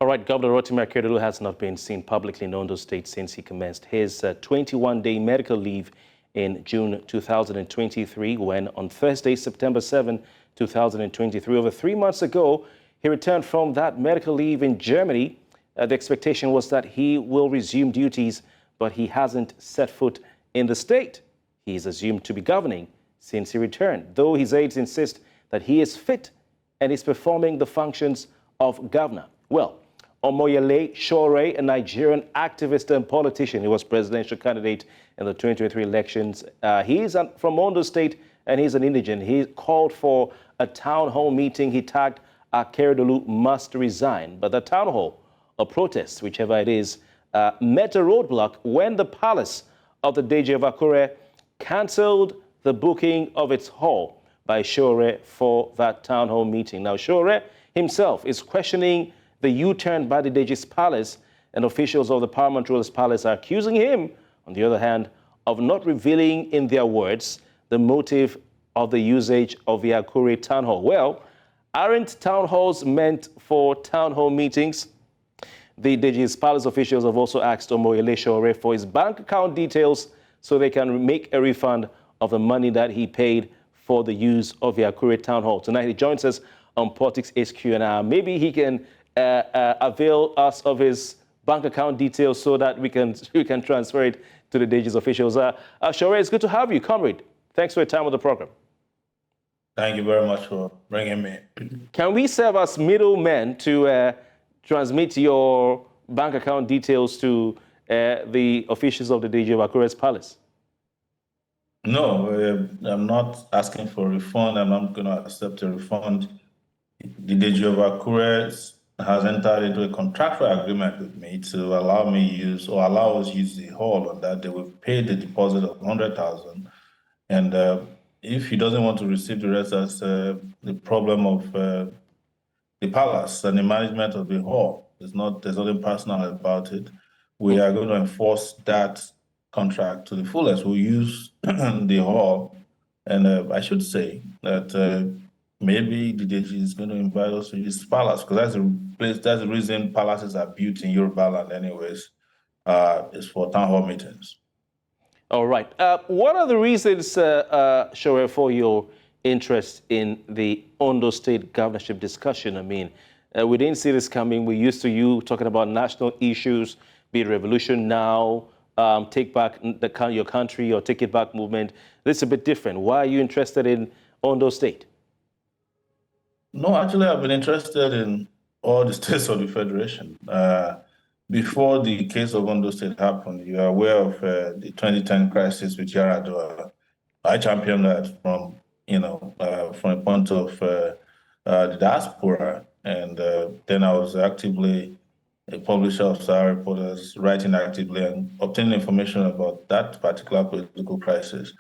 All right, Governor Rotimi Akeredolu has not been seen publicly in Ondo State since he commenced his 21-day medical leave in June 2023, when on Thursday, September 7, 2023, over 3 months ago, he returned from that medical leave in Germany. The expectation was that he will resume duties, but he hasn't set foot in the state. He is assumed to be governing since he returned, though his aides insist that he is fit and is performing the functions of governor. Well, Omoyele Sowore, a Nigerian activist and politician, he was presidential candidate in the 2023 elections. He's from Ondo State and he's an indigent. He called for a town hall meeting. He tagged Akeredolu must resign. But the town hall, or protest, whichever it is, met a roadblock when the palace of the Deji of Akure cancelled the booking of its hall by Sowore for that town hall meeting. Now, Sowore himself is questioning the U-turn by the Deji's palace, and officials of the paramount ruler's palace are accusing him, on the other hand, of not revealing in their words the motive of the usage of the Akure town hall. Well, aren't town halls meant for town hall meetings? The Deji's palace officials have also asked Omoyele Sowore for his bank account details so they can make a refund of the money that he paid for the use of the Akure town hall. Tonight, he joins us on Politics HQ, and maybe he can avail us of his bank account details so that we can transfer it to the Deji's officials. Sowore, it's good to have you, comrade. Thanks for your time on the program. Thank you very much for bringing me. Can we serve as middlemen to transmit your bank account details to the officials of the Deji of Akure's palace? No, I'm not asking for a refund. I'm not going to accept a refund. The Deji of Akure has entered into a contractual agreement with me to allow us use the hall on that day. We've paid the deposit of 100,000, and if he doesn't want to receive the rest, that's the problem of the palace and the management of the hall. There's nothing personal about it. We are going to enforce that contract to the fullest. We'll use the hall, and I should say that maybe the Deji is going to invite us to his palace, because that's the reason palaces are built in Yoruba land anyways, is for town hall meetings. All right. What are the reasons, Sowore, for your interest in the Ondo State governorship discussion? I mean, we didn't see this coming. We're used to you talking about national issues, be it revolution now, take back your country, or take it back movement. This is a bit different. Why are you interested in Ondo State? No, actually, I've been interested in all the states of the Federation. Before the case of Ondo State happened, you are aware of the 2010 crisis with Yaradua. I championed that from a point of the diaspora, and then I was actively a publisher of Sahara Reporters, writing actively and obtaining information about that particular political crisis.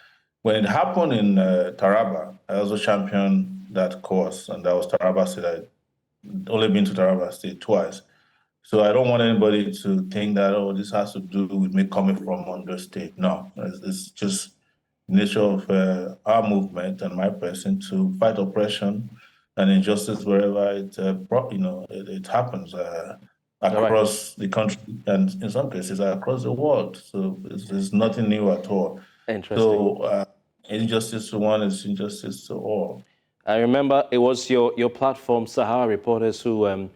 When it happened in Taraba, I also championed that course, and that was Taraba State. I'd only been to Taraba State twice. So I don't want anybody to think that, oh, this has to do with me coming from Ondo State. No, it's just the nature of our movement and my person to fight oppression and injustice wherever it happens across the country, and in some cases across the world. So it's nothing new at all. Interesting. So injustice to one is injustice to all. I remember it was your platform, Sahara Reporters, who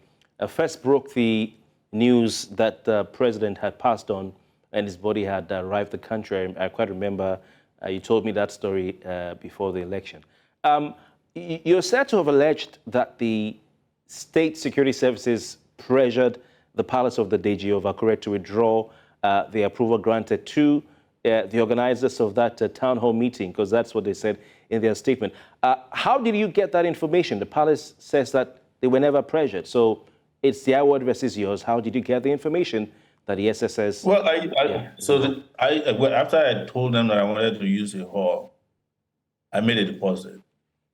first broke the news that the president had passed on and his body had arrived the country. I quite remember you told me that story before the election. You're said to have alleged that the state security services pressured the palace of the Deji of Akure to withdraw the approval granted to the organizers of that town hall meeting, because that's what they said in their statement. How did you get that information? The palace says that they were never pressured. So it's their word versus yours. How did you get the information that the SSS? Well, after I told them that I wanted to use the hall, I made a deposit.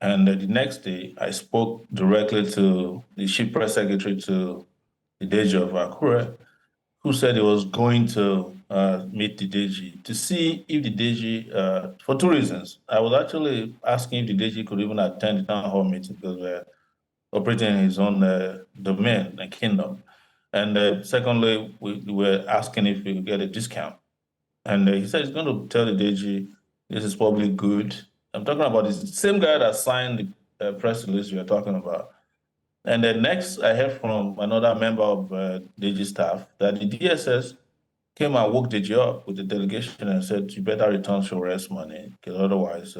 And the next day, I spoke directly to the chief press secretary to the Deji of Akure, who said he was going to meet the Deji to see if the Deji, for two reasons. I was actually asking if the Deji could even attend the town hall meeting, because we're operating in his own domain and kingdom. And secondly, we were asking if we could get a discount. And he said he's going to tell the DG this is probably good. I'm talking about this same guy that signed the press release you're talking about. And then next, I heard from another member of DG staff that the DSS came and woke Deji up with the delegation and said, you better return Sowore's money, because otherwise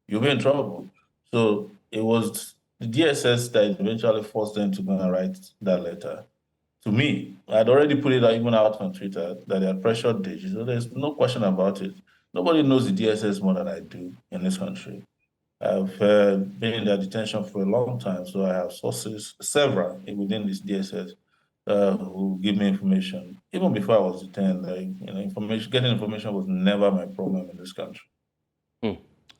you'll be in trouble. So it was the DSS that eventually forced them to go and write that letter to me. I'd already put it out, even out on Twitter, that they had pressured Deji. So there's no question about it. Nobody knows the DSS more than I do in this country. I've been in their detention for a long time, so I have sources, several within this DSS, who give me information. Even before I was detained, getting information was never my problem in this country.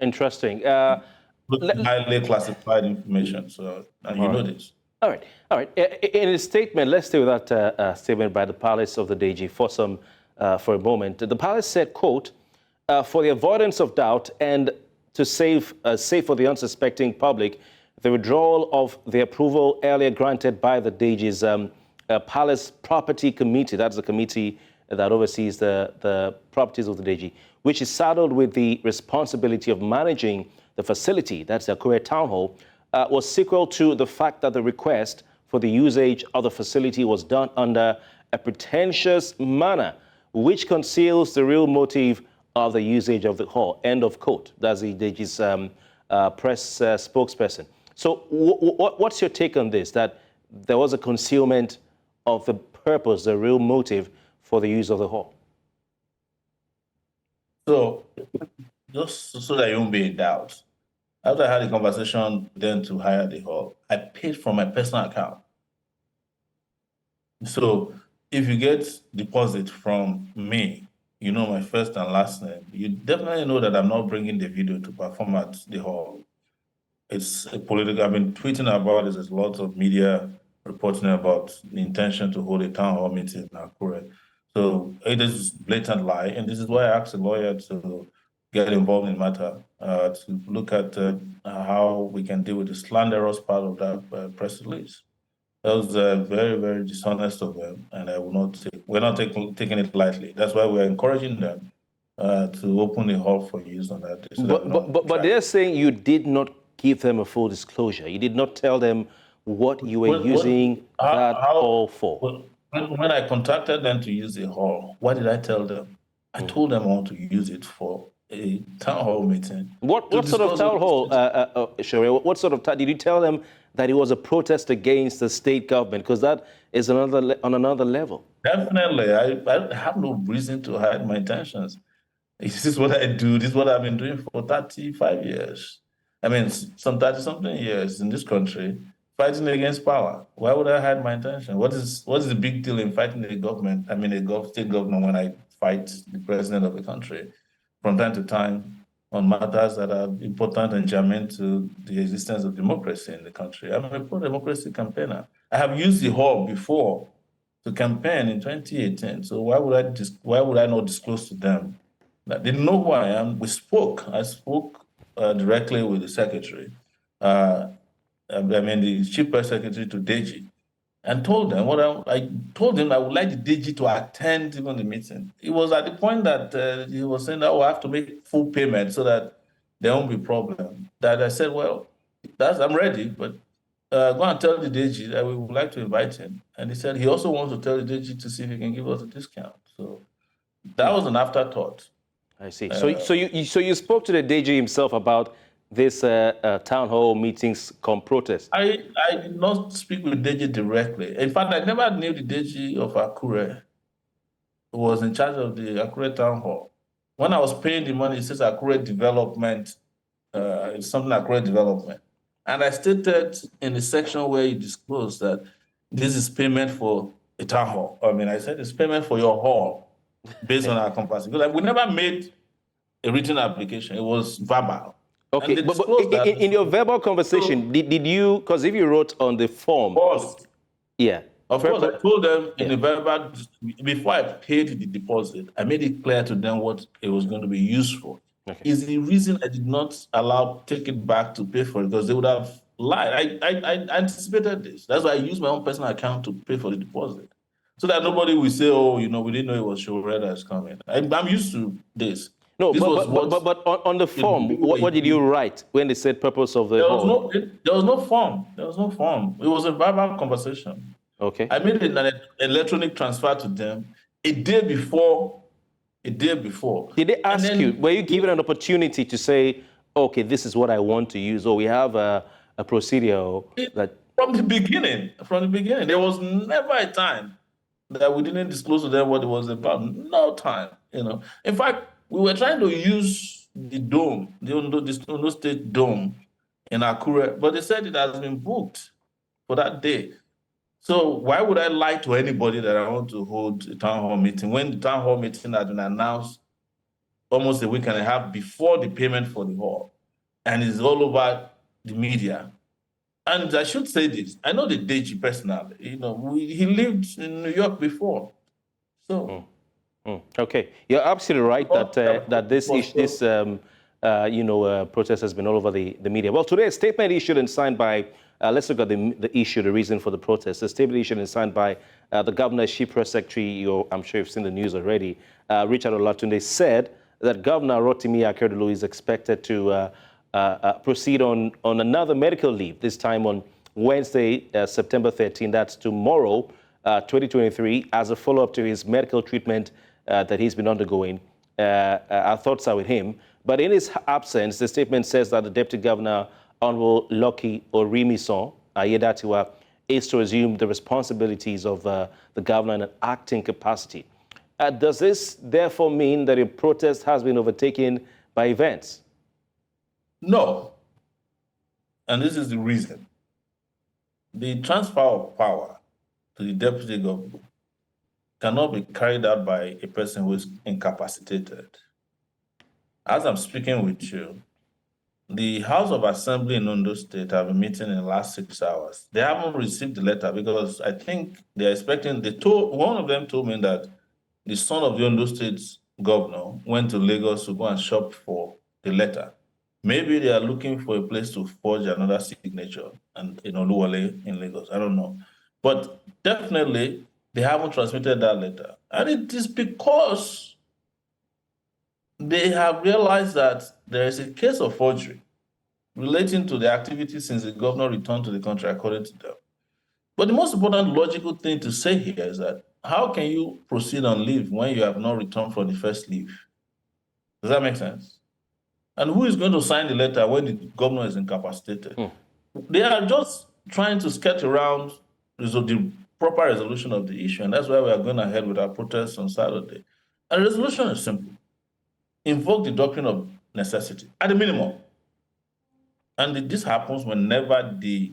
Interesting. Highly classified information, so and you know this. All right, all right. In a statement, let's stay with that statement by the palace of the DG for a moment. The palace said, quote, for the avoidance of doubt and to save for the unsuspecting public, the withdrawal of the approval earlier granted by the DG's Palace Property Committee, that's the committee that oversees the properties of the DG, which is saddled with the responsibility of managing the facility, that's the Akure townhall, was sequel to the fact that the request for the usage of the facility was done under a pretentious manner, which conceals the real motive of the usage of the hall, end of quote. That's the DG's press spokesperson. So what's your take on this, that there was a concealment of the purpose, the real motive for the use of the hall? So just so that you won't be in doubt, after I had a conversation then to hire the hall, I paid from my personal account. So if you get deposit from me, you know my first and last name, you definitely know that I'm not bringing the video to perform at the hall. It's a political, I've been tweeting about this, there's lots of media reporting about the intention to hold a town hall meeting in Akure. So it is blatant lie, and this is why I asked a lawyer to get involved in the matter, to look at how we can deal with the slanderous part of that press release. That was very, very dishonest of them, and I will not we're not taking it lightly. That's why we're encouraging them to open the hall for use on that day. So but they're saying you did not give them a full disclosure. You did not tell them what you were using that hall for. When I contacted them to use the hall, what did I tell them? I told them I want to use it for a town hall meeting. What sort of town hall, Sowore? What sort of did you tell them that it was a protest against the state government? Because that is on another level. Definitely. I have no reason to hide my intentions. This is what I do. This is what I've been doing for 35 years. I mean, some 30-something years in this country, fighting against power. Why would I hide my intention? What is the big deal in fighting the government? I mean, a state government when I fight the president of the country from time to time on matters that are important and germane to the existence of democracy in the country. I'm a pro-democracy campaigner. I have used the hall before to campaign in 2018. So why would I not disclose to them? They didn't know who I am. I spoke directly with the secretary. The chief press secretary to Deji, and told them I told him I would like the Deji to attend even the meeting. It was at the point that he was saying that I have to make full payment so that there won't be problem. That I said, well, I'm ready, but go and tell the Deji that we would like to invite him. And he said he also wants to tell the Deji to see if he can give us a discount. So that was an afterthought. I see. So you spoke to the DG himself about this town hall meetings protest? I did not speak with Deji directly. In fact, I never knew the Deji of Akure, who was in charge of the Akure town hall. When I was paying the money, it says Akure development, it's something Akure development. And I stated in the section where you disclosed that this is payment for a town hall. I mean, I said it's payment for your hall based on our capacity. Because we never made a written application, it was verbal. Okay, but in your verbal conversation, did you, because if you wrote on the form. Of course. Yeah. Of course, I told them in the verbal, before I paid the deposit, I made it clear to them what it was going to be used for. Okay. Is the reason I did not take it back to pay for it, because they would have lied. I anticipated this. That's why I used my own personal account to pay for the deposit. so that nobody will say, oh, we didn't know it was Sowore that's coming. I'm used to this. No, This was but on the form, what did you write when they said purpose of the there hold? there was no form. There was no form. It was a verbal conversation. Okay. I made an electronic transfer to them a day before. Did they ask you, were you given an opportunity to say, okay, this is what I want to use, or we have a procedure that... From the beginning, there was never a time that we didn't disclose to them what it was about. No time, In fact, we were trying to use the dome, the Ondo State dome in Akure, but they said it has been booked for that day. So why would I lie to anybody that I want to hold a town hall meeting when the town hall meeting had been announced almost a week and a half before the payment for the hall, and it's all over the media? And I should say this, I know the Deji personally, he lived in New York before. So. Okay, you're absolutely right that this protest has been all over the media. Well, today a statement issued and signed by, let's look at the issue, the reason for the protest. A statement issued and signed by the governor's chief press secretary, I'm sure you've seen the news already, Richard Olatunde, said that Governor Rotimi Akeredolu is expected to proceed on another medical leave, this time on Wednesday, September 13, that's tomorrow, 2023, as a follow-up to his medical treatment that he's been undergoing. Our thoughts are with him. But in his absence, the statement says that the Deputy Governor, Honorable Lucky Orimisan Ayedatiwa, is to assume the responsibilities of the governor in an acting capacity. Does this therefore mean that a protest has been overtaken by events? No. And this is the reason. The transfer of power to the Deputy Governor cannot be carried out by a person who is incapacitated. As I'm speaking with you, the House of Assembly in Ondo State have been meeting in the last 6 hours. They haven't received the letter because I think they're expecting, one of them told me that the son of the Ondo State's governor went to Lagos to go and shop for the letter. Maybe they are looking for a place to forge another signature and in Oluwole in Lagos. I don't know. But definitely, they haven't transmitted that letter. And it is because they have realized that there is a case of forgery relating to the activity since the governor returned to the country, according to them. But the most important logical thing to say here is that how can you proceed on leave when you have not returned from the first leave? Does that make sense? And who is going to sign the letter when the governor is incapacitated? They are just trying to sketch around the proper resolution of the issue, and that's why we are going ahead with our protest on Saturday. And the resolution is simple. Invoke the doctrine of necessity, at the minimum. And this happens whenever the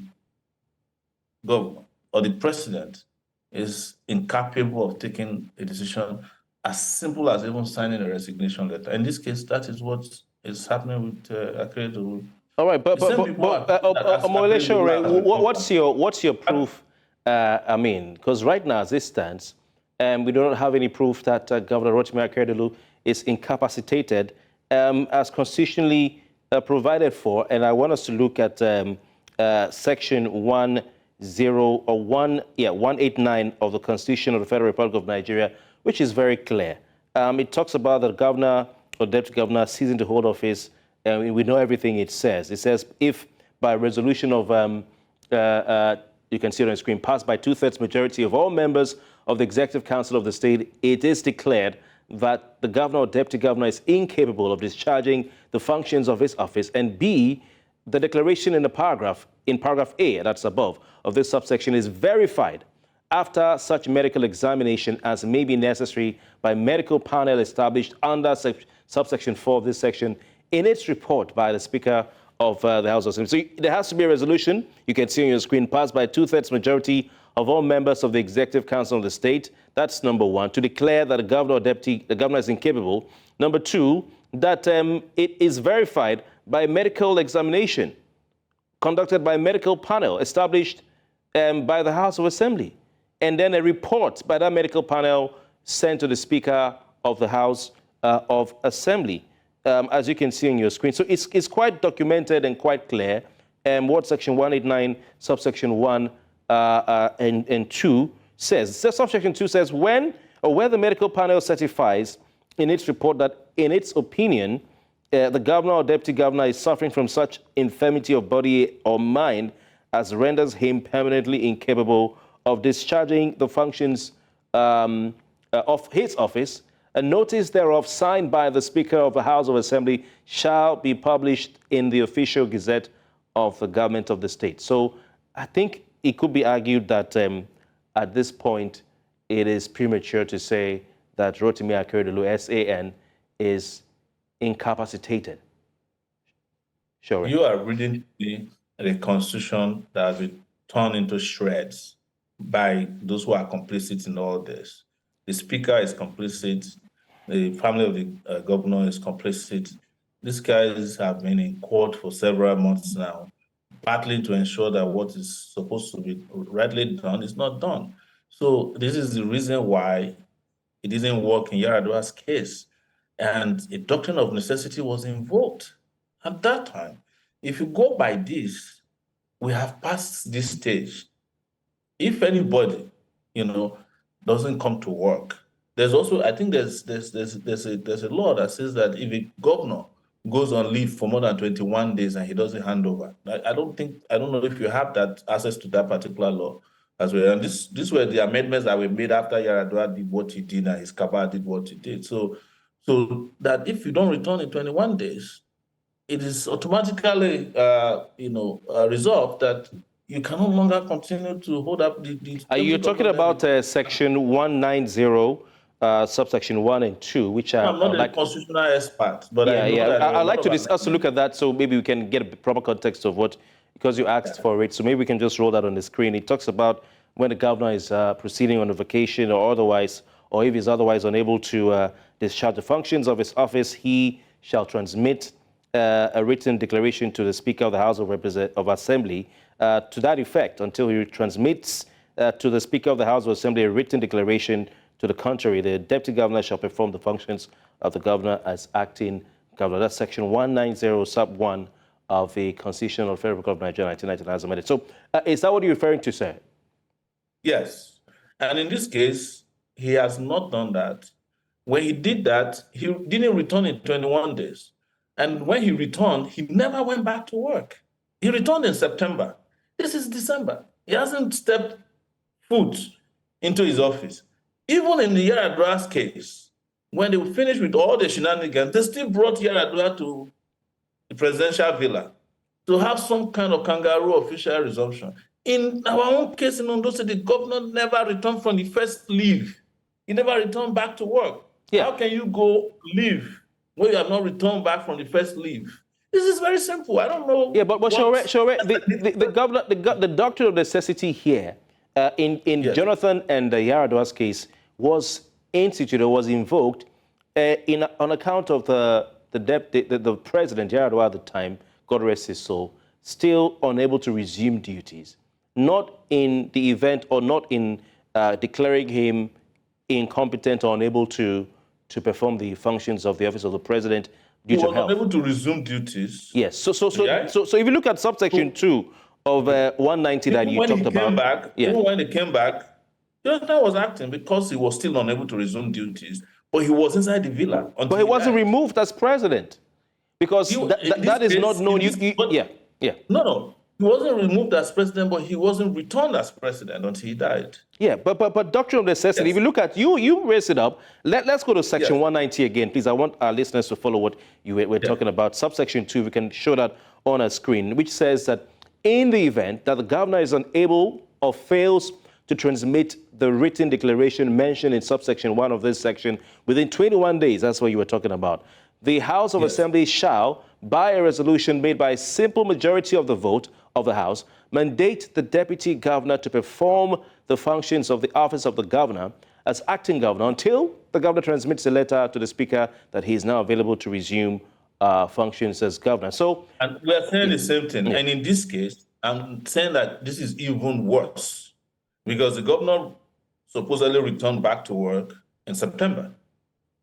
governor or the president is incapable of taking a decision as simple as even signing a resignation letter. In this case, that is what is happening with Akeredolu. All right, but Omoyele Sowore, what's your proof? Because right now, as it stands, we do not have any proof that Governor Rotimi Akeredolu is incapacitated as constitutionally provided for. And I want us to look at section 189 of the Constitution of the Federal Republic of Nigeria, which is very clear. It talks about the governor or deputy governor ceasing to hold office. We know everything it says. It says if by resolution of, you can see it on the screen, passed by 2/3 majority of all members of the Executive Council of the state, it is declared that the governor or deputy governor is incapable of discharging the functions of his office, and B, the declaration in paragraph A, that's above, of this subsection is verified after such medical examination as may be necessary by medical panel established under subsection 4 of this section in its report by the Speaker of the House of Assembly. So there has to be a resolution, you can see on your screen, passed by 2/3 majority of all members of the Executive Council of the state. That's number one, to declare that the governor or deputy, the governor is incapable. Number two, that it is verified by medical examination conducted by a medical panel established by the House of Assembly. And then a report by that medical panel sent to the Speaker of the House of Assembly, as you can see on your screen. So it's quite documented and quite clear what section 189, subsection 1 and 2 says, subsection 2 says, when or where the medical panel certifies in its report that, in its opinion, the governor or deputy governor is suffering from such infirmity of body or mind as renders him permanently incapable of discharging the functions of his office, a notice thereof signed by the Speaker of the House of Assembly shall be published in the official gazette of the government of the state. So I think it could be argued that at this point, it is premature to say that Rotimi Akeredolu, SAN, is incapacitated. Sure. You are reading the constitution that has been torn into shreds by those who are complicit in all this. The speaker is complicit. The family of the governor is complicit. These guys have been in court for several months now, partly to ensure that what is supposed to be rightly done is not done. So this is the reason why it didn't work in Yaradua's case. And a doctrine of necessity was invoked at that time. If you go by this, we have passed this stage. If anybody, doesn't come to work, there's also, I think there's a law that says that if a governor goes on leave for more than 21 days and he doesn't hand over, I don't know if you have that access to that particular law as well. And this were the amendments that were made after Yaradua did what he did and his cabal did what he did. So that if you don't return in 21 days, it is automatically, resolved that you can no longer continue to hold up the You're talking about section 190, subsection 1 and 2, which are... I'm not a constitutional expert, but I'd like to discuss, to look at that, so maybe we can get a proper context of what, because you asked for it, so maybe we can just roll that on the screen. It talks about when the governor is proceeding on a vacation or otherwise, or if he's otherwise unable to discharge the functions of his office, he shall transmit a written declaration to the Speaker of the House of Assembly to that effect, until he transmits to the Speaker of the House of Assembly a written declaration to the contrary. The Deputy Governor shall perform the functions of the Governor as acting Governor. That's section 190, sub 1 of the Constitution of the Federal Republic of Nigeria, 1999 as amended. So is that what you're referring to, sir? Yes. And in this case, he has not done that. When he did that, he didn't return in 21 days. And when he returned, he never went back to work. He returned in September. This is December. He hasn't stepped foot into his office. Even in the Yaradua's case, when they finished with all the shenanigans, they still brought Yaradua to the presidential villa to have some kind of kangaroo official resumption. In our own case in Ondo State, the governor never returned from the first leave. He never returned back to work. Yeah. How can you go leave when you have not returned back from the first leave? This is very simple. I don't know. Yeah, but Sowore, the governor, the doctrine of necessity here, in Jonathan and Yaradua's case, was instituted, was invoked on account of the president, Yaradua at the time, God rest his soul, still unable to resume duties, not in the event or not in declaring him incompetent or unable to perform the functions of the office of the president due to health. He was unable to resume duties. Yes. So if you look at subsection 2 of 190 that you talked about. Even when he came back, Jonathan was acting because he was still unable to resume duties, but he was inside the villa. But he wasn't removed as president because that is not known. No. He wasn't removed as president, but he wasn't returned as president until he died. Yeah, but doctrine of necessity, if you look at, you raised it up. Let's go to section 190 again, please. I want our listeners to follow what you were talking about. Subsection 2, we can show that on our screen, which says that in the event that the governor is unable or fails to transmit the written declaration mentioned in subsection 1 of this section within 21 days, that's what you were talking about, the House of Assembly shall, by a resolution made by a simple majority of the vote of the House, mandate the Deputy Governor to perform the functions of the office of the Governor as acting Governor until the Governor transmits a letter to the Speaker that he is now available to resume functions as Governor. So, and we are saying the same thing. And in this case, I'm saying that this is even worse because the Governor supposedly returned back to work in September,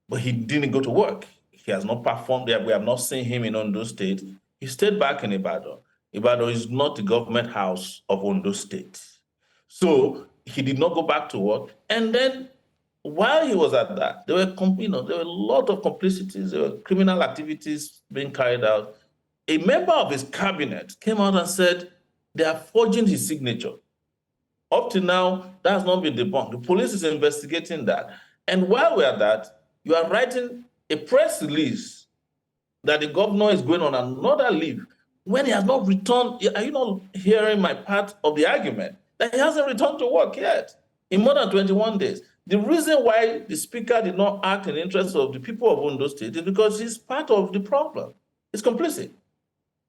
but he didn't go to work. He has not performed there. We have not seen him in Ondo State. He stayed back in Ibadan. Ibadan is not the government house of Ondo State. So he did not go back to work. And then while he was at that, there were, there were a lot of complicities, there were criminal activities being carried out. A member of his cabinet came out and said they are forging his signature. Up to now, that has not been debunked. The police is investigating that. And while we're at that, you are writing a press release that the governor is going on another leave when he has not returned. Are you not hearing my part of the argument? That he hasn't returned to work yet in more than 21 days. The reason why the speaker did not act in the interest of the people of Ondo State is because he's part of the problem. He's complicit.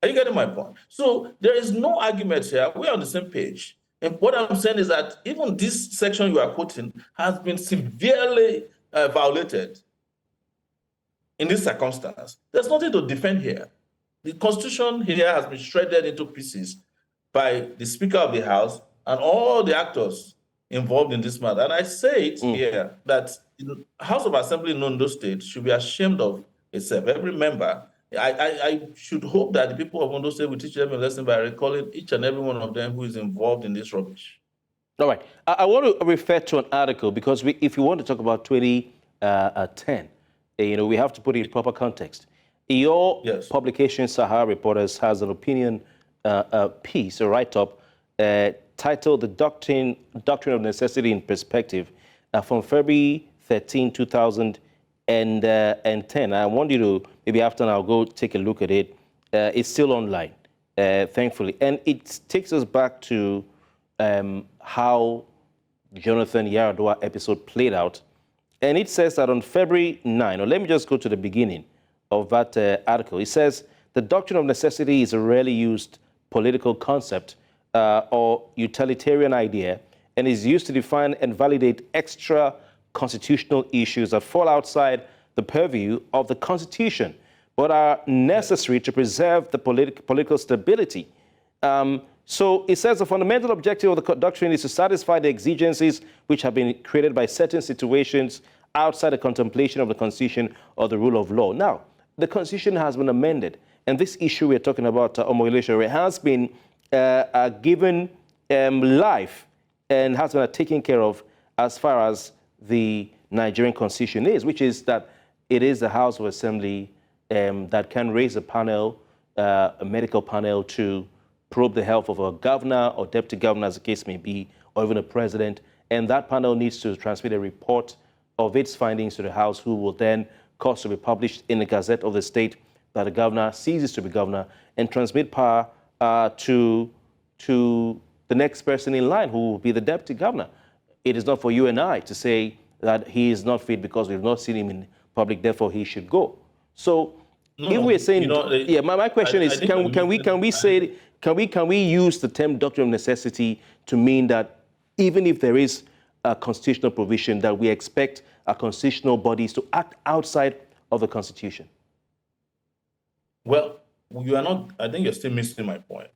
Are you getting my point? So there is no argument here. We're on the same page. And what I'm saying is that even this section you are quoting has been severely violated in this circumstance. There's nothing to defend here. The Constitution here has been shredded into pieces by the Speaker of the House and all the actors involved in this matter. And I say it here that the House of Assembly in Ondo State should be ashamed of itself. Every member, I should hope that the people of Ondo State will teach them a lesson by recalling each and every one of them who is involved in this rubbish. All right. I want to refer to an article because if you want to talk about 2010, we have to put it in proper context. Your publication, Sahara Reporters, has an opinion piece, a write-up, titled The Doctrine of Necessity in Perspective from February 13, 2010. I want you to, maybe after I'll go take a look at it. It's still online, thankfully. And it takes us back to how Jonathan Yaradua episode played out. And it says that on February 9, or let me just go to the beginning of that article. It says, the doctrine of necessity is a rarely used political concept or utilitarian idea and is used to define and validate extra constitutional issues that fall outside the purview of the Constitution, but are necessary to preserve the political stability. So it says the fundamental objective of the doctrine is to satisfy the exigencies which have been created by certain situations outside the contemplation of the Constitution or the rule of law. Now, the Constitution has been amended, and this issue we're talking about, Omoyele Sowore, has been given life and has been taken care of as far as the Nigerian Constitution is, which is that it is the House of Assembly that can raise a panel, a medical panel, to probe the health of a governor or deputy governor, as the case may be, or even a president. And that panel needs to transmit a report of its findings to the House, who will then cause to be published in the Gazette of the State that the governor ceases to be governor, and transmit power to the next person in line, who will be the deputy governor. It is not for you and I to say that he is not fit because we've not seen him in public, therefore he should go. So if we're saying, my question is, can we use the term doctrine of necessity to mean that even if there is a constitutional provision, that we expect our constitutional bodies to act outside of the Constitution? Well, you are not. I think you're still missing my point,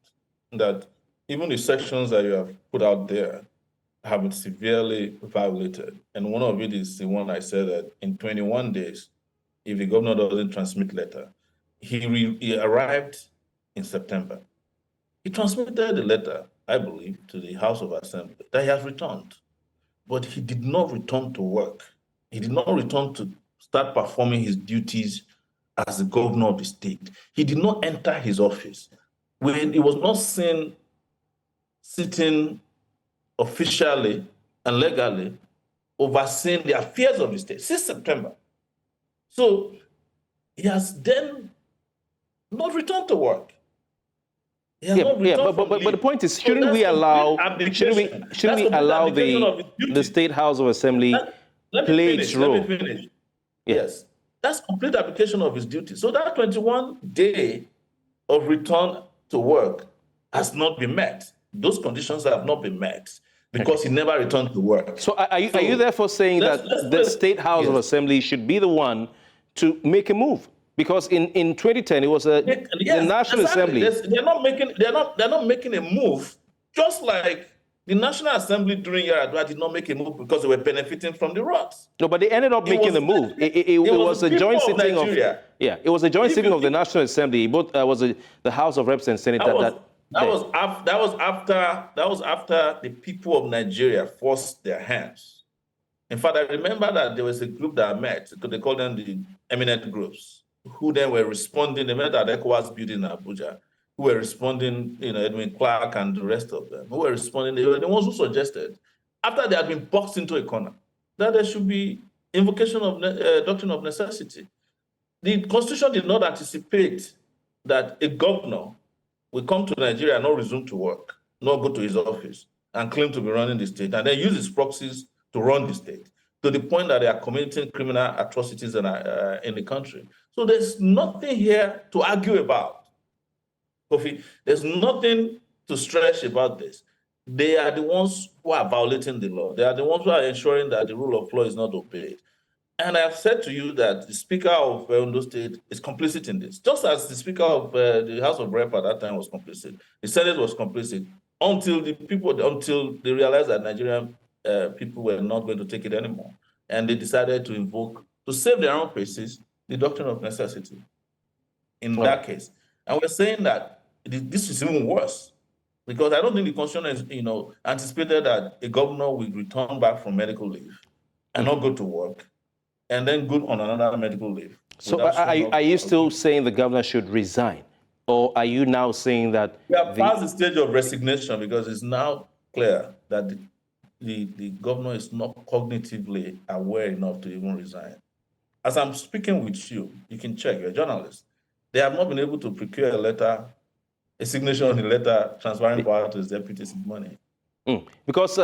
that even the sections that you have put out there have been severely violated. And one of it is the one I said that in 21 days, if the governor doesn't transmit letter, he arrived in September. He transmitted the letter, I believe, to the House of Assembly that he has returned. But he did not return to work. He did not return to start performing his duties as the governor of the state. He did not enter his office. When he was not seen sitting officially and legally overseeing the affairs of the state since September. So he has then not returned to work. But the point is, shouldn't we allow the State House of Assembly play its role? Let me finish. Yes, that's complete application of his duty. So that 21 day of return to work has not been met. Those conditions have not been met because he never returned to work. So are you therefore saying that the State House of Assembly should be the one to make a move? Because in 2010 it was the National Assembly. They're not making a move, just like the National Assembly during Yaradua did not make a move because they were benefiting from the riots. No, but they ended up making the move. It was a joint sitting of the National Assembly. Both was the House of Reps and Senate That was after the people of Nigeria forced their hands. In fact, I remember that there was a group that met, they called them the eminent groups, who then were responding. They met at ECOWAS building in Abuja, who were responding, Edwin Clark and the rest of them, who were responding. They were the ones who suggested, after they had been boxed into a corner, that there should be invocation of doctrine of necessity. The Constitution did not anticipate that a governor will come to Nigeria and not resume to work, not go to his office and claim to be running the state, and then use his proxies to run the state, to the point that they are committing criminal atrocities in the country. So there's nothing here to argue about, Kofi. There's nothing to stretch about this. They are the ones who are violating the law. They are the ones who are ensuring that the rule of law is not obeyed. And I've said to you that the Speaker of Ondo State is complicit in this, just as the Speaker of the House of Rep at that time was complicit. The Senate was complicit until they realized that Nigerian people were not going to take it anymore, and they decided to invoke, to save their own faces, the doctrine of necessity. In that case, and we're saying that this is even worse, because I don't think the Constitution is, anticipated that a governor will return back from medical leave and not go to work, and then go on another medical leave. So are you still saying the governor should resign? Or are you now saying that... We have passed the stage of resignation, because it's now clear that the governor is not cognitively aware enough to even resign. As I'm speaking with you, you can check, you're a journalist. They have not been able to procure a signature on a letter transferring power to his deputies with money. Because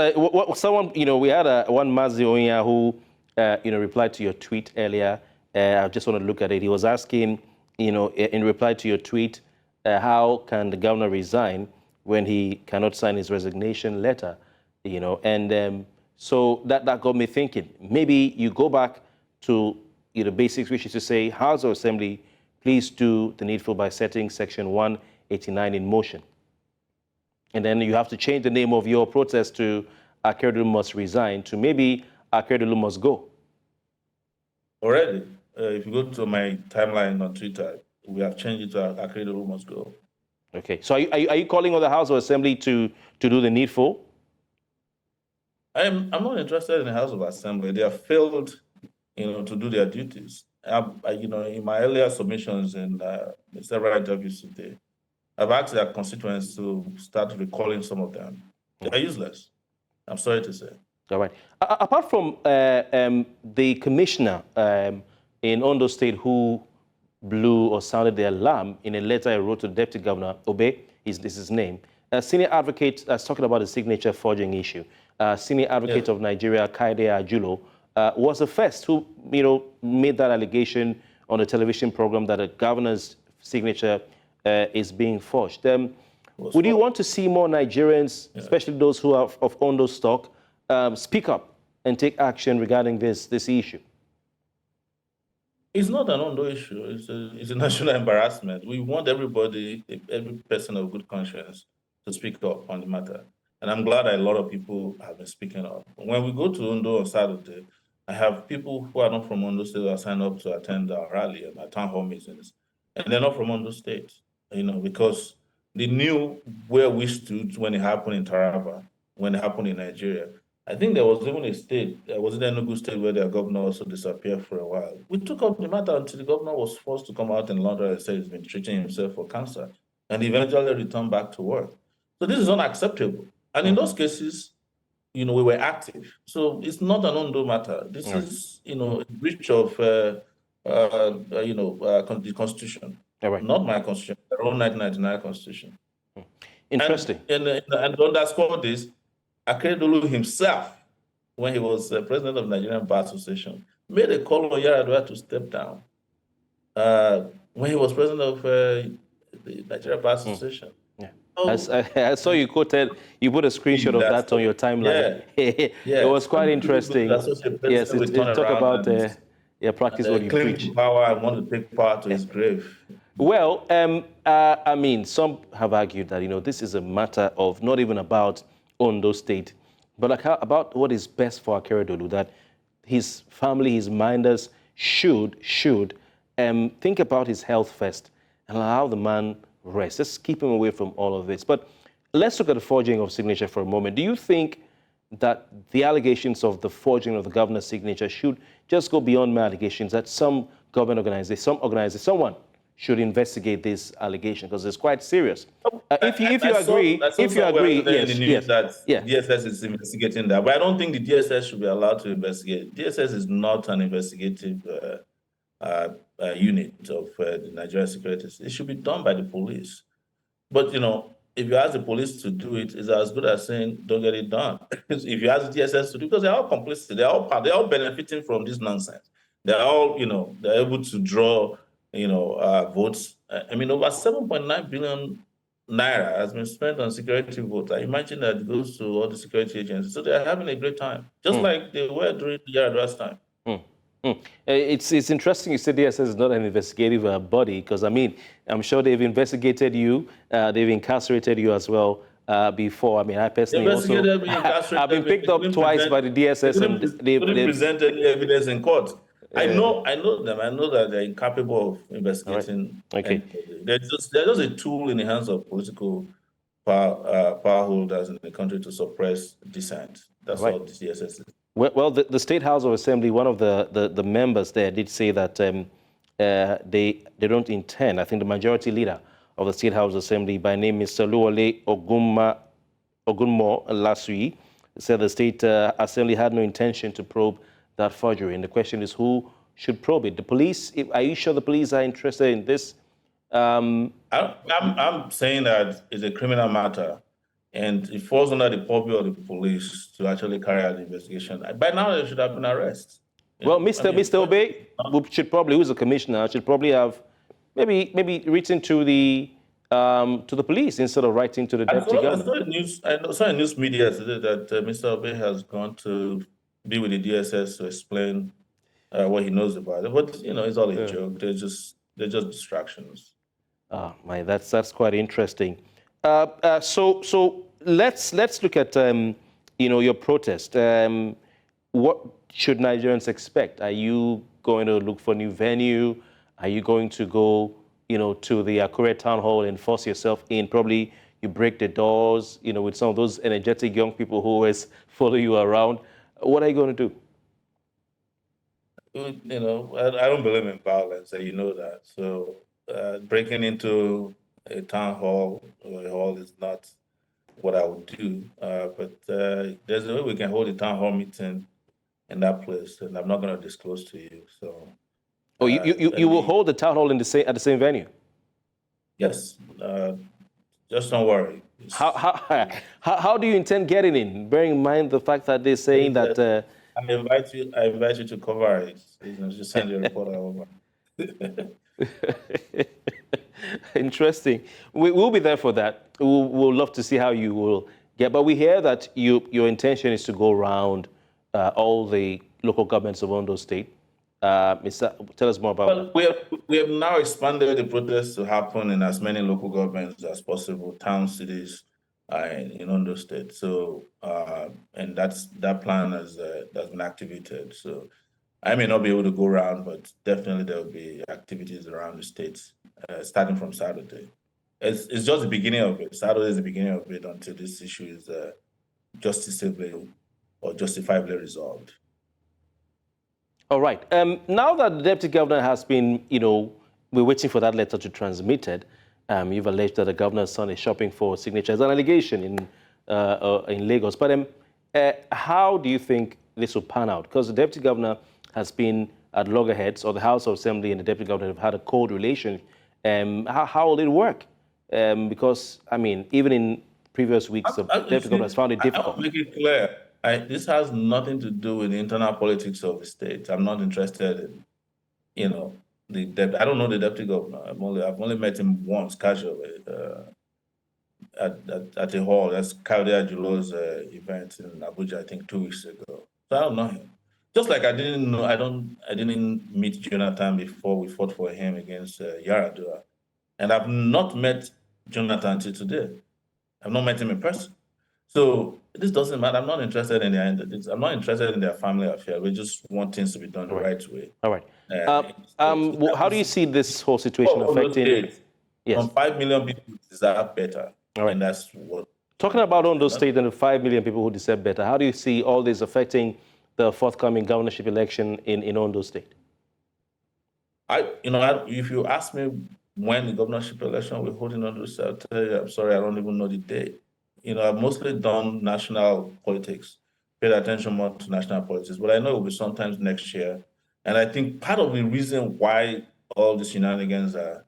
someone, we had one Mazi Onya who replied to your tweet earlier. I just want to look at it. He was asking, in reply to your tweet, how can the governor resign when he cannot sign his resignation letter? So that got me thinking. Maybe you go back to the basics, which is to say, House of Assembly, please do the needful by setting Section 189 in motion. And then you have to change the name of your protest to Akeredolu must resign to maybe Akeredolu must go. Already, if you go to my timeline on Twitter, we have changed it to Akeredolu must go. Okay, so are you calling on the House of Assembly to do the needful? I'm not interested in the House of Assembly. They have failed, to do their duties. In my earlier submissions and several interviews today, I've asked their constituents to start recalling some of them. They're useless, I'm sorry to say. All right. Apart from the commissioner in Ondo State who blew or sounded the alarm in a letter he wrote to the Deputy Governor, Obe, this is his name, senior advocate, talking about the signature forging issue, senior advocate of Nigeria, Kaide Ajulo, was the first who made that allegation on a television program that a governor's signature is being forged. Would you want to see more Nigerians, especially those who are of Ondo stock, speak up and take action regarding this issue? It's not an Ondo issue. It's a national embarrassment. We want everybody, every person of good conscience, to speak up on the matter. And I'm glad that a lot of people have been speaking up. When we go to Ondo on Saturday, I have people who are not from Ondo State who are signed up to attend our rally and our town hall meetings. And they're not from Ondo State, because they knew where we stood when it happened in Taraba, when it happened in Nigeria. I think there was even a state, was it Enugu State, where their governor also disappeared for a while. We took up the matter until the governor was forced to come out in London and say he's been treating himself for cancer, and eventually returned back to work. So this is unacceptable. And in those cases, we were active. So it's not an Ondo matter. This is, a breach of, the Constitution. Not my Constitution, their own 1999 Constitution. Interesting. And to underscore this, Akeredolu himself, when he was president of Nigerian Bar Association, made a call on Yar'Adua to step down. When he was president of the Nigerian Bar Association. I saw you put a screenshot of that on your timeline. It was quite interesting. Yes, it talked about practice what you preach. Power and want to take power to his grave. Well, some have argued that, this is a matter of not even about Ondo State, but about what is best for Akeredolu, that his family, his minders should think about his health first and allow the man rest. Let's keep him away from all of this. But let's look at the forging of signature for a moment. Do you think that the allegations of the forging of the governor's signature should just go beyond mere allegations, that some government organization, someone should investigate this allegation, because it's quite serious? If you agree, yes. That DSS is investigating that, but I don't think the DSS should be allowed to investigate. DSS is not an investigative unit of the Nigerian security. It should be done by the police. But if you ask the police to do it, it's as good as saying don't get it done. If you ask the DSS to do, because they're all complicit, they're all benefiting from this nonsense. They're all they're able to draw votes. I mean, over 7.9 billion naira has been spent on security votes. I imagine that goes to all the security agencies. So they're having a great time, just like they were during the Yar'Adua's time. It's interesting you said DSS is not an investigative body, because, I mean, I'm sure they've investigated you, they've incarcerated you as well before. I mean, I personally also, I've been picked up twice by the DSS. And they've presented any evidence in court. I know them. I know that they're incapable of investigating. Right. Okay. They're just a tool in the hands of political power holders in the country to suppress dissent. That's all the DSS is. Well, the State House of Assembly, one of the members there did say that they don't intend. I think the majority leader of the State House of Assembly, by name Mr. Oluwole Ogunmo last week, said the State Assembly had no intention to probe that forgery. And the question is, who should probe it? The police? Are you sure the police are interested in this? I'm saying that it's a criminal matter, and it falls under the purview of the police to actually carry out the investigation. By now, there should have been arrests. Well, Mr. Obey should probably, who's the commissioner, should probably have maybe written to the police instead of writing to the deputy governor. I saw in news media today that Mr. Obey has gone to be with the DSS to explain what he knows about it. But it's all a joke. They're just distractions. That's quite interesting. So let's look at your protest. What should Nigerians expect? Are you going to look for a new venue? Are you going to go to the Akure town hall and force yourself in? Probably you break the doors with some of those energetic young people who always follow you around. What are you going to do? I don't believe in violence, and you know that. So breaking into a town hall or a hall is not what I would do. But there's a way we can hold a town hall meeting in that place, and I'm not going to disclose to you. So. You will hold the town hall at the same venue? Yes. Just don't worry. How do you intend getting in? Bearing in mind the fact that they're saying that. I invite you to cover it. Just send your reporter over. Interesting. We'll be there for that. We'll love to see how you will get. But we hear that your intention is to go around all the local governments of Ondo State. Tell us more about that. We have now expanded the protest to happen in as many local governments as possible, towns, cities, in Ondo State. So, and that plan has been activated. So, I may not be able to go around, but definitely there will be activities around the states, starting from Saturday. It's just the beginning of it. Saturday is the beginning of it until this issue is justicably or justifiably resolved. All right. Now that the deputy governor has been, we're waiting for that letter to be transmitted. You've alleged that the governor's son is shopping for signatures, an allegation in Lagos. But how do you think this will pan out? Because the deputy governor has been at loggerheads, or the House of Assembly and the deputy governor have had a cold relation. How will it work? Because, I mean, even in previous weeks, the deputy governor has found it difficult. I'll make it clear. This has nothing to do with the internal politics of the state. I'm not interested in, I don't know the deputy governor. I've only met him once, casually, at a hall. That's Kaudia Julo's event in Abuja, I think 2 weeks ago. So I don't know him. Just like I didn't meet Jonathan before we fought for him against Yar'Adua. And I've not met Jonathan until today. I've not met him in person. So this doesn't matter. I'm not interested in I'm not interested in their family affair. We just want things to be done the right way. All right. How do you see this whole situation affecting? Yes. Some 5 million people deserve better. All right. And that's what. Talking about Ondo State and the 5 million people who deserve better, how do you see all this affecting the forthcoming governorship election in Ondo State? If you ask me when the governorship election we're holding on to, I'll tell you, I'm sorry, I don't even know the date. I've mostly done national politics, paid attention more to national politics, but I know it will be sometimes next year. And I think part of the reason why all these shenanigans are,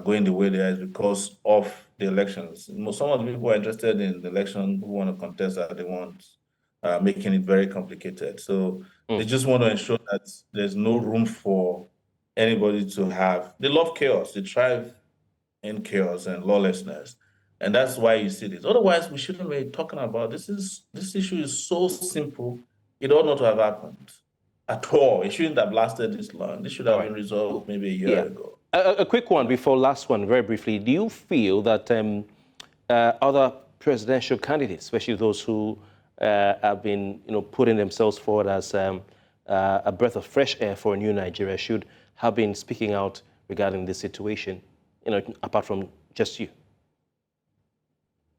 going the way they are is because of the elections. Some of the people who are interested in the election who want to contest are the ones making it very complicated. So they just want to ensure that there's no room for anybody to have. They love chaos. They thrive in chaos and lawlessness. And that's why you see this. Otherwise, we shouldn't be talking about this. This issue is so simple. It ought not to have happened at all. It shouldn't have lasted this long. This should have been resolved maybe a year ago. A quick one before last one, very briefly. Do you feel that other presidential candidates, especially those who have been putting themselves forward as a breath of fresh air for a new Nigeria, should have been speaking out regarding this situation, apart from just you?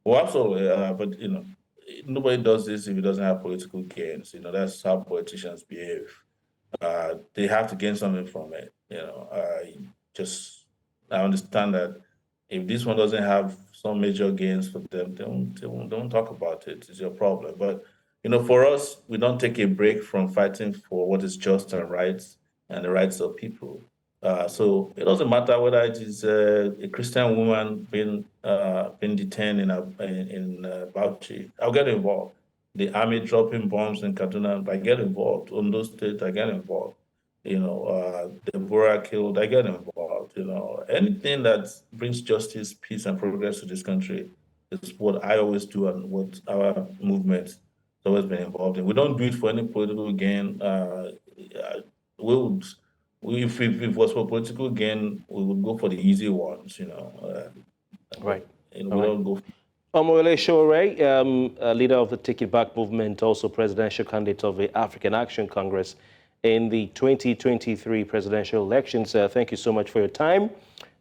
Well, absolutely. But nobody does this if it doesn't have political gains. That's how politicians behave. They have to gain something from it. I understand that if this one doesn't have some major gains for them, don't talk about it. It's your problem. But for us, we don't take a break from fighting for what is just and right and the rights of people. So it doesn't matter whether it is a Christian woman being detained in Bauchi. I'll get involved. The army dropping bombs in Kaduna, I get involved. Ondo State, I get involved. Deborah killed, I get involved. Anything that brings justice, peace, and progress to this country is what I always do and what our movement has always been involved in. We don't do it for any political gain. If it was for political gain, we would go for the easy ones, Right. We don't go. Omoyele Sowore, leader of the Take It Back movement, also presidential candidate of the African Action Congress in the 2023 presidential elections. Thank you so much for your time.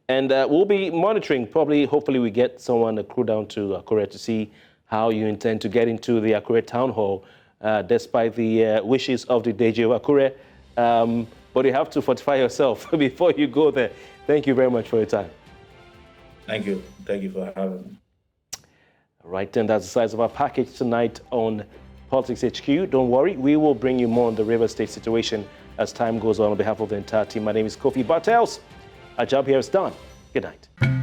And we'll be monitoring, hopefully we get someone to crew down to Akure to see how you intend to get into the Akure town hall, despite the wishes of the Deji of Akure. But you have to fortify yourself before you go there. Thank you very much for your time. Thank you. Thank you for having me. All right, and that's the size of our package tonight on Politics HQ. Don't worry, we will bring you more on the River State situation as time goes on behalf of the entire team. My name is Kofi Bartels. Our job here is done. Good night.